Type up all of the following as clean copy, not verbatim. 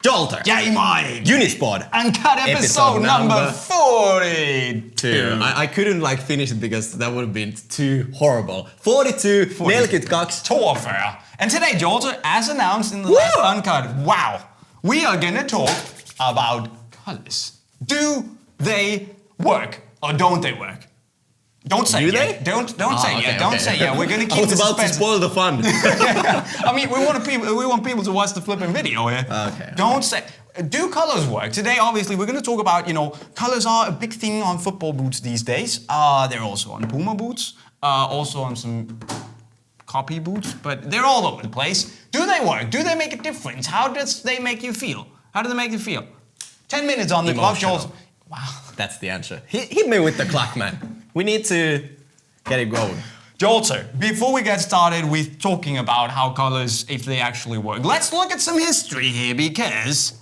Jolter, JayMike, Unisport, Uncut episode number 42. I couldn't like finish it because that would have been too horrible. 42, Nike Tourfair. And today, Jolter, as announced in the last Uncut, we are gonna talk about colors. Do they work or don't they work? Don't say they? Don't say okay, Don't okay. say yeah. We're gonna keep I was the about to suspense. spoil the fun. I mean, we want people to watch the flipping video here. Okay. Don't say. Do colors work? Today, obviously, we're going to talk about, colors are a big thing on football boots these days. They're also on PUMA boots, also on some copy boots, but they're all over the place. Do they work? Do they make a difference? How does they make you feel? How do they make you feel? 10 minutes on the clock, Joel. Wow. That's the answer. Hit me with the clock, man. We need to get it going. Jolter, before we get started with talking about how colors, if they actually work, let's look at some history here because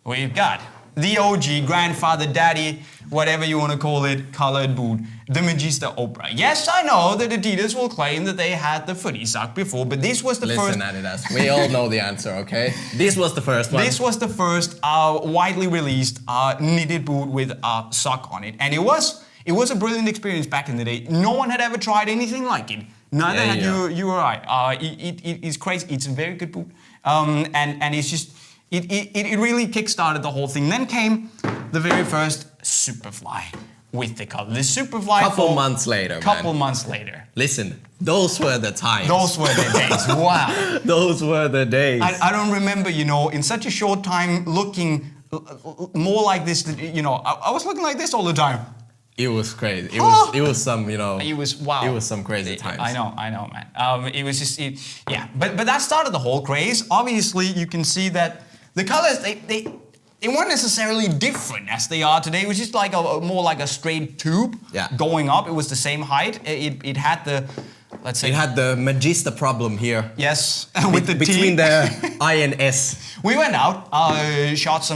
we've got the OG, grandfather, daddy, whatever you want to call it, colored boot, the Magista Opra. Yes, I know that Adidas will claim that they had the footy sock before, but this was the first... Listen, Adidas, we all know the answer, okay? This was the first one. This was the first widely released knitted boot with a sock on it. And it was a brilliant experience back in the day. No one had ever tried anything like it. Neither had you or I. It is crazy. It's a very good boot. And it's just... It really kick-started the whole thing. Then came the very first Superfly with the color. The Superfly... Couple months later. Listen, those were the times. Those were the days. Wow. Those were the days. I don't remember, in such a short time looking more like this. I was looking like this all the time. It was crazy. It was some, It was wow. It was some crazy times. I know, man. It was just, yeah. But that started the whole craze. Obviously, you can see that the colors they weren't necessarily different as they are today. It was just like more like a straight tube going up. It was the same height. It had the, let's say, it had the Magista problem here. Yes, with the between the I and S. We went out, took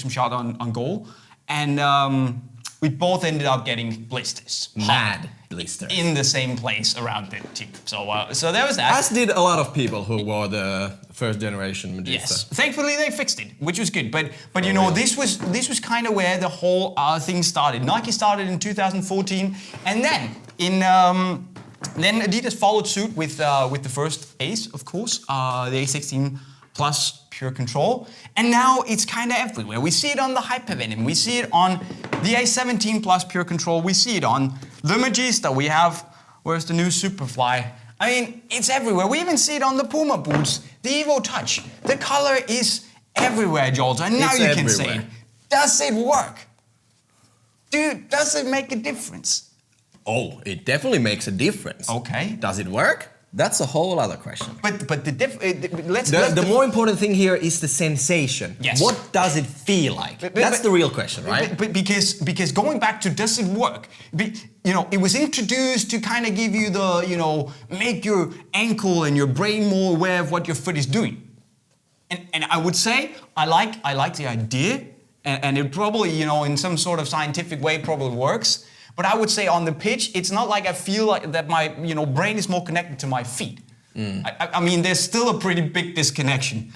some shot on goal, and we both ended up getting blisters. Mad blisters. In the same place around the tip. So there was that. As did a lot of people who wore the first generation Magista. Yes. Thankfully they fixed it, which was good. But this was kind of where the whole thing started. Nike started in 2014, and then then Adidas followed suit with the first ACE, of course, the ACE17 Plus PURECONTROL, and now it's kind of everywhere. We see it on the Hypervenom, we see it on the ACE17 Plus PURECONTRol, we see it on the Magista. We have, where's the new Superfly? I mean, it's everywhere. We even see it on the PUMA boots, the evoTOUCH. The color is everywhere, Jolter, and now you can say, does it work? Dude, does it make a difference? Oh, it definitely makes a difference. Okay. Does it work? That's a whole other question. But the more important thing here is the sensation. Yes. What does it feel like? That's the real question, right? But because going back to does it work? It was introduced to kind of give you the make your ankle and your brain more aware of what your foot is doing. And I would say I like the idea, and it probably in some sort of scientific way probably works. But I would say on the pitch, it's not like I feel like that my brain is more connected to my feet. I mean, there's still a pretty big disconnection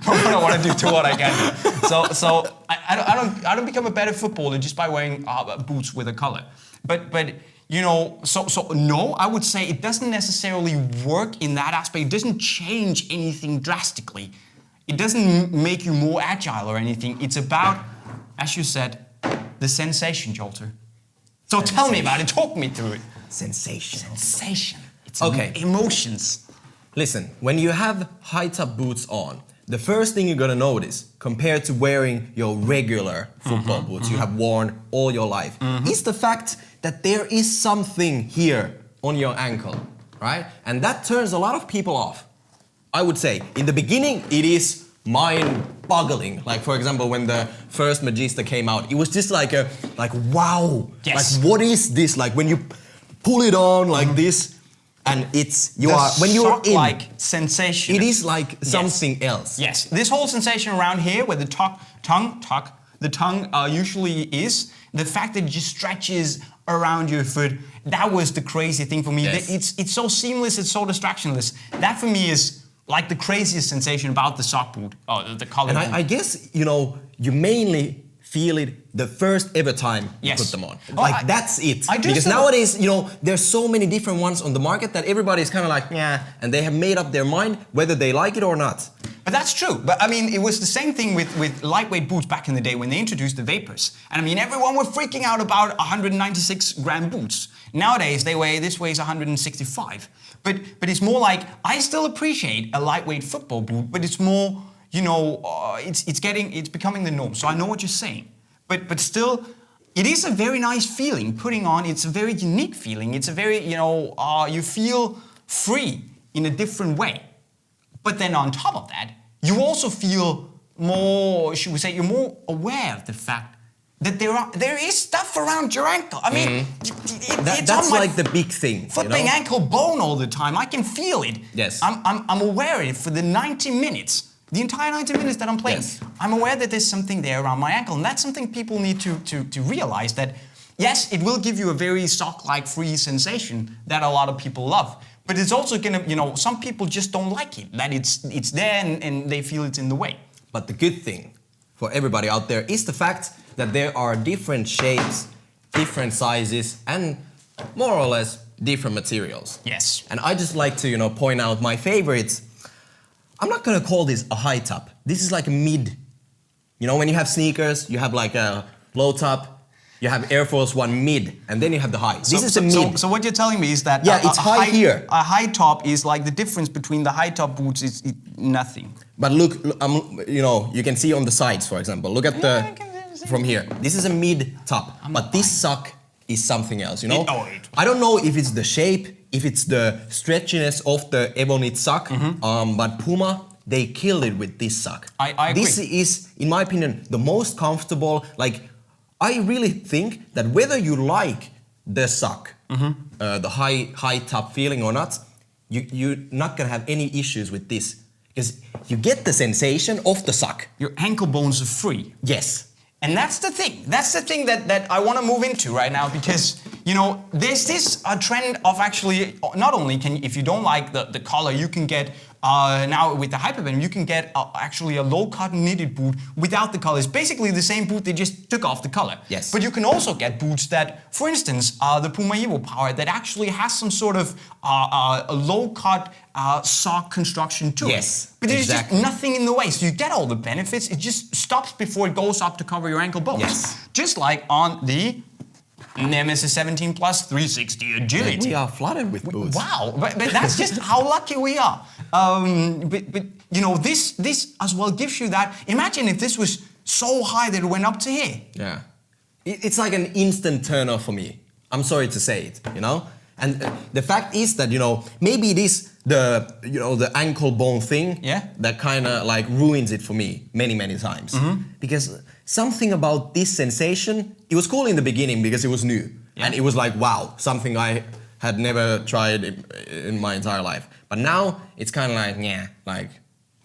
from what I want to do to what I can do. So I don't become a better footballer just by wearing boots with a color. But so no, I would say it doesn't necessarily work in that aspect. It doesn't change anything drastically. It doesn't make you more agile or anything. It's about, as you said, the sensation, Jolter. So tell me about it. Talk me through it. Sensation. It's okay. Emotions. Listen, when you have high-top boots on, the first thing you're gonna notice, compared to wearing your regular football boots you have worn all your life, is the fact that there is something here on your ankle, right? And that turns a lot of people off. I would say, in the beginning, it is mind-boggling. Like, for example, when the first Magista came out, it was just like wow. Yes. Like, what is this? Like, when you pull it on like this, and when you're in, like sensation. it is like something else. Yes. This whole sensation around here, where the tongue usually is, the fact that it just stretches around your foot, that was the crazy thing for me. Yes. It's so seamless, it's so distractionless. That for me is like the craziest sensation about the sock boot, the collar And boot. I guess, you mainly feel it the first ever time you put them on. That's it. Because nowadays, there's so many different ones on the market that everybody's kind of like, yeah, and they have made up their mind whether they like it or not. But that's true. But I mean, it was the same thing with lightweight boots back in the day when they introduced the Vapors. And I mean, everyone were freaking out about 196 gram boots. Nowadays, this weighs 165. But it's more like, I still appreciate a lightweight football boot, but it's more, it's becoming the norm. So I know what you're saying. But still, it is a very nice feeling putting on. It's a very unique feeling. It's a very, you feel free in a different way. But then on top of that, you also feel more, should we say, you're more aware of the fact that there is stuff around your ankle. I mean, it's that's on my like the big thing. Flipping ankle bone all the time. I can feel it. Yes. I'm aware of it for the 90 minutes. The entire 90 minutes that I'm playing. Yes. I'm aware that there's something there around my ankle. And that's something people need to realize that, yes, it will give you a very sock-like free sensation that a lot of people love. But it's also gonna, some people just don't like it, that it's there and they feel it's in the way. But the good thing for everybody out there is the fact that there are different shapes, different sizes, and more or less different materials. Yes. And I just like to, point out my favorites. I'm not gonna call this a high top. This is like a mid. When you have sneakers, you have like a low top, you have Air Force One mid, and then you have the high. This is a mid. So what you're telling me is that it's high here. A high top is like the difference between the high top boots is nothing. But look, you can see on the sides, for example. Look at from here. This is a mid top, but this sock is something else. I don't know if it's the shape, if it's the stretchiness of the Evonknit sock, but Puma, they killed it with this sock. I agree. This is, in my opinion, the most comfortable. Like, I really think that whether you like the sock, the high top feeling or not, you're not gonna have any issues with this. Because you get the sensation of the sock. Your ankle bones are free. Yes. And that's the thing. That's the thing that I want to move into right now because, there's this trend of actually, not only if you don't like the collar, you can get, now with the Hypervenom, you can get actually a low-cut knitted boot without the collar. It's basically the same boot, they just took off the collar. Yes. But you can also get boots that, for instance, the PUMA Evopower that actually has some sort of a low-cut sock construction to it. Yes, But there's just nothing in the way, so you get all the benefits. It just stops before it goes up to cover your ankle bones. Yes. Just like on the Nemesis 17 Plus 360 Agility. We are flooded with boots. Wow, but that's just how lucky we are. But this as well gives you that. Imagine if this was so high that it went up to here. Yeah. It's like an instant turn off for me. I'm sorry to say it, And the fact is that, maybe it is the ankle bone thing that kind of like ruins it for me many times. Because something about this sensation, it was cool in the beginning because it was new. And it was like, wow, something I had never tried in my entire life. But now it's kind of like,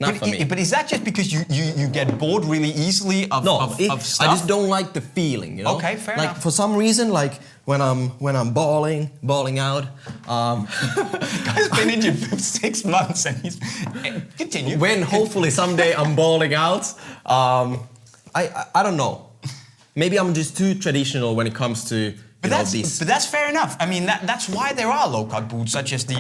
not for me. But is that just because you get bored really easily of stuff? I just don't like the feeling, Okay, fair enough. Like for some reason, like when I'm bawling out. Guy's been in you for 6 months and he's continue. When hopefully someday I'm bawling out, I don't know. Maybe I'm just too traditional when it comes to this. But that's fair enough. I mean, that's why there are low-cut boots such as the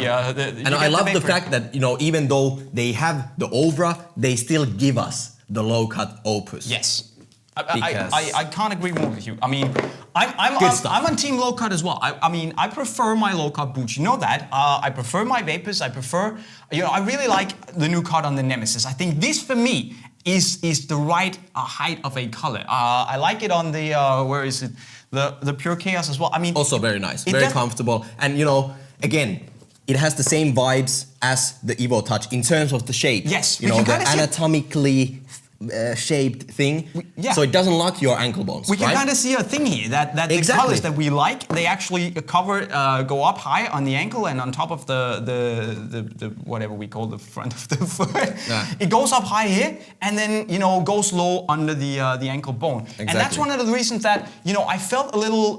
and I love the fact that, even though they have the Obra, they still give us the low-cut Opus. Yes. I can't agree more with you. I mean, I'm on team low-cut as well. I prefer my low-cut boots. You know that. I prefer my Vapors. I prefer, I really like the new cut on the Nemesis. I think this, for me, is the right height of a color. I like it on the, where is it? The Pure Chaos as well. I mean, also very nice, very comfortable, and again, it has the same vibes as the evoTOUCH in terms of the shape. Yes, the anatomically shaped thing, yeah. so it doesn't lock your ankle bones. We can right? kind of see a thing here that the Exactly. colors that we like, they actually go up high on the ankle and on top of the whatever we call the front of the foot. Yeah. It goes up high here and then goes low under the ankle bone. Exactly. And that's one of the reasons that I felt a little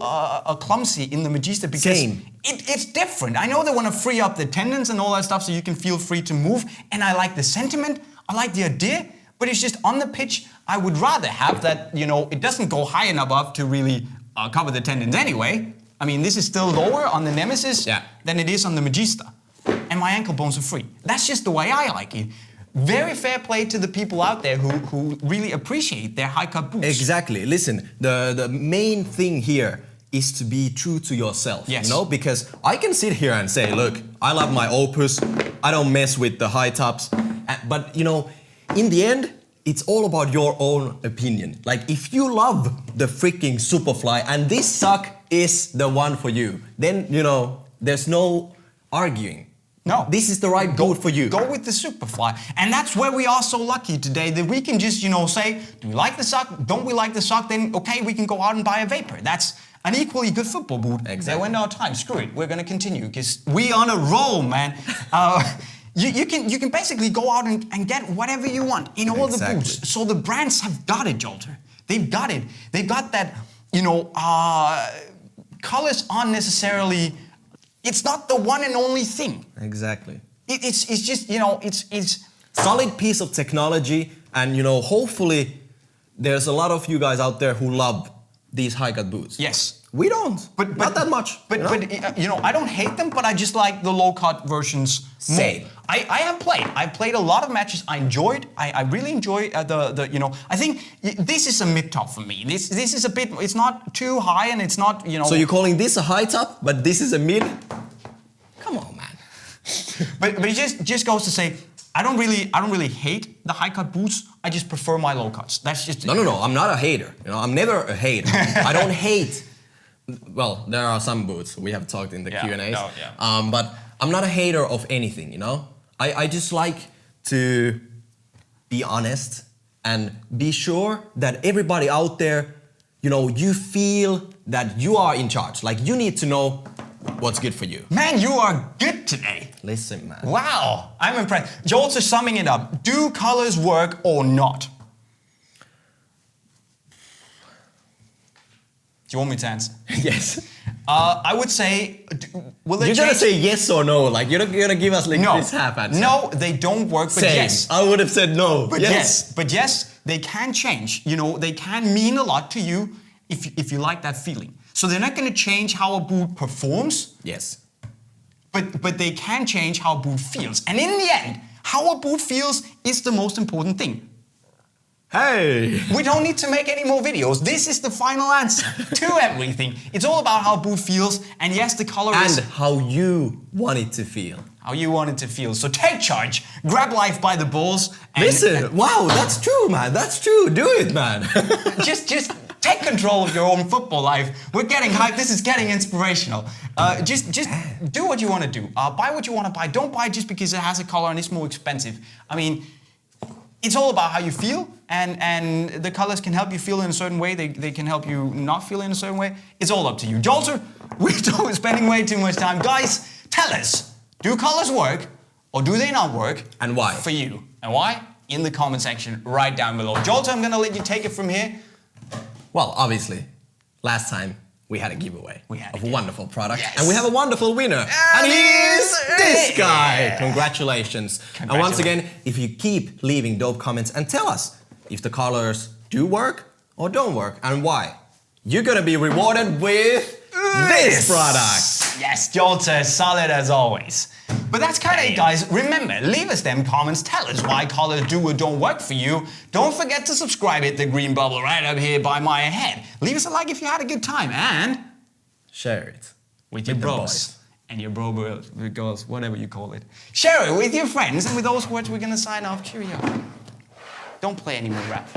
clumsy in the Magista because Same. It's different. I know they want to free up the tendons and all that stuff so you can feel free to move, and I like the sentiment, I like the idea. But it's just on the pitch, I would rather have that, it doesn't go high enough above to really cover the tendons anyway. I mean, this is still lower on the Nemesis than it is on the Magista. And my ankle bones are free. That's just the way I like it. Very fair play to the people out there who really appreciate their high-cut boots. Exactly. Listen, the main thing here is to be true to yourself, because I can sit here and say, look, I love my Opus, I don't mess with the high tops, but in the end, it's all about your own opinion. Like, if you love the freaking Superfly and this sock is the one for you, then, there's no arguing. No. This is the right boot for you. Go with the Superfly. And that's where we are so lucky today that we can just, say, do we like the sock? Don't we like the sock? Then, okay, we can go out and buy a Vapor. That's an equally good football boot. Exactly. They went out of time. Screw it. We're going to continue because we on a roll, man. You can basically go out and get whatever you want in all the boots. So the brands have got it, Jolter. They've got it. They've got that, colors aren't necessarily, it's not the one and only thing. Exactly. It's just, it's solid piece of technology, and hopefully there's a lot of you guys out there who love these high-cut boots. Yes. We don't, but not that much. But I don't hate them, but I just like the low-cut versions more. Same. I played a lot of matches. I enjoyed. I really enjoy I think this is a mid-top for me. This is a bit. It's not too high and it's not So you're calling this a high top, but this is a mid? Come on, man. but it just goes to say, I don't really hate the high-cut boots. I just prefer my low-cuts. That's just No. I'm not a hater. I'm never a hater. I don't hate. Well, there are some boots we have talked in the Q&As. Oh, yeah. But I'm not a hater of anything. I just like to be honest and be sure that everybody out there, you feel that you are in charge. Like, you need to know what's good for you. Man, you are good today. Listen, man. Wow, I'm impressed. Jolter, summing it up, do colors work or not? Do you want me to answer? Yes. I would say, will they You're change? gonna say yes or no, like you're not gonna give us like No. this half answer. No, they don't work, but Same. yes. I would have said no. But yes, they can change. They can mean a lot to you if you like that feeling. So they're not gonna change how a boot performs, Yes. but they can change how a boot feels. And in the end, how a boot feels is the most important thing. Hey! We don't need to make any more videos. This is the final answer to everything. It's all about how a boot feels, and yes, the color is... And how you want it to feel. How you want it to feel. So take charge, grab life by the balls, and... Listen, wow, that's true, man. That's true. Do it, man. just take control of your own football life. We're getting hyped. This is getting inspirational. Just do what you want to do. Buy what you want to buy. Don't buy just because it has a color and it's more expensive. I mean, it's all about how you feel, and the colors can help you feel in a certain way. They can help you not feel in a certain way. It's all up to you. Jolter, we're spending way too much time. Guys, tell us, do colors work or do they not work? And why? For you. And why? In the comment section right down below. Jolter, I'm going to let you take it from here. Well, obviously, last time we had a giveaway of a wonderful product. Yes. And we have a wonderful winner. And he's this guy. Congratulations. And once again, if you keep leaving dope comments and tell us if the colors do work or don't work and why, you're gonna be rewarded with this product. Yes, Jolter, solid as always. But that's kind of it, guys. Remember, leave us them comments. Tell us why colors do or don't work for you. Don't forget to subscribe. Hit the green bubble right up here by my head. Leave us a like if you had a good time. And share it with your bros. And your bro girls, whatever you call it. Share it with your friends. And with those words, we're going to sign off. Cheerio. Don't play any more rap.